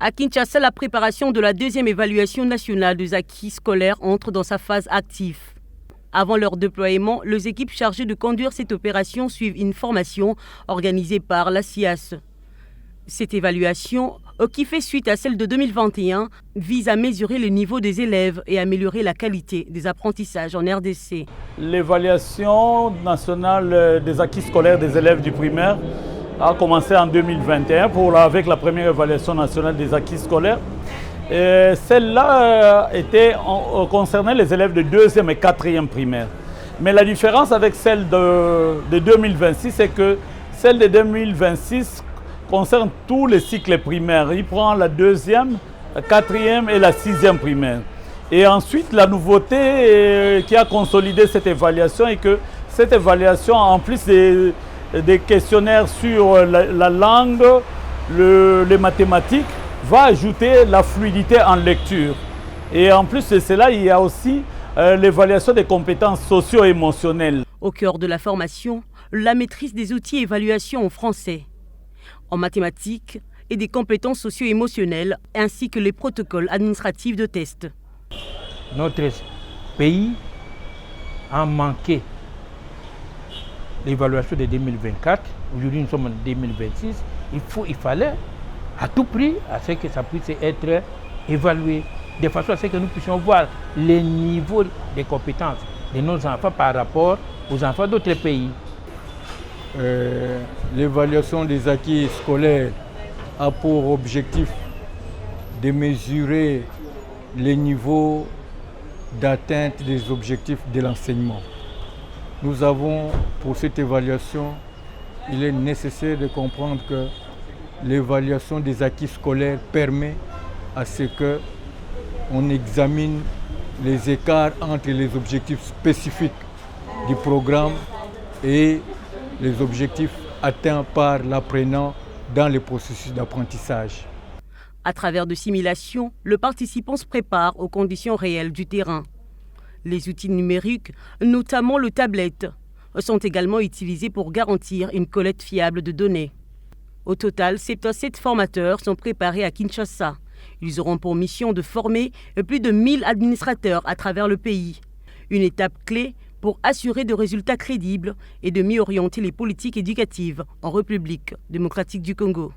À Kinshasa, la préparation de la deuxième évaluation nationale des acquis scolaires entre dans sa phase active. Avant leur déploiement, les équipes chargées de conduire cette opération suivent une formation organisée par la SIAS. Cette évaluation, qui fait suite à celle de 2021, vise à mesurer le niveau des élèves et améliorer la qualité des apprentissages en RDC. L'évaluation nationale des acquis scolaires des élèves du primaire a commencé en 2021 avec la première évaluation nationale des acquis scolaires. Celle-là concernait les élèves de 2e et 4e primaire. Mais la différence avec celle de 2026, c'est que celle de 2026 concerne tous les cycles primaires. Il prend la 2e, la 4e et la 6e primaire. Et ensuite, la nouveauté qui a consolidé cette évaluation est que cette évaluation, en plus des questionnaires sur la langue, les mathématiques, va ajouter la fluidité en lecture. Et en plus de cela, il y a aussi l'évaluation des compétences socio-émotionnelles. Au cœur de la formation, la maîtrise des outils d'évaluation en français, en mathématiques et des compétences socio-émotionnelles, ainsi que les protocoles administratifs de test. Notre pays a manqué l'évaluation de 2024. Aujourd'hui, nous sommes en 2026. Il fallait à tout prix à ce que ça puisse être évalué, de façon à ce que nous puissions voir les niveaux de compétences de nos enfants par rapport aux enfants d'autres pays. L'évaluation des acquis scolaires a pour objectif de mesurer les niveaux d'atteinte des objectifs de l'enseignement. Nous avons, pour cette évaluation, il est nécessaire de comprendre que l'évaluation des acquis scolaires permet à ce qu'on examine les écarts entre les objectifs spécifiques du programme et les objectifs atteints par l'apprenant dans le processus d'apprentissage. À travers de simulations, le participant se prépare aux conditions réelles du terrain. Les outils numériques, notamment le tablette, sont également utilisés pour garantir une collecte fiable de données. Au total, 77 formateurs sont préparés à Kinshasa. Ils auront pour mission de former plus de 1000 administrateurs à travers le pays. Une étape clé pour assurer de résultats crédibles et de mieux orienter les politiques éducatives en République démocratique du Congo.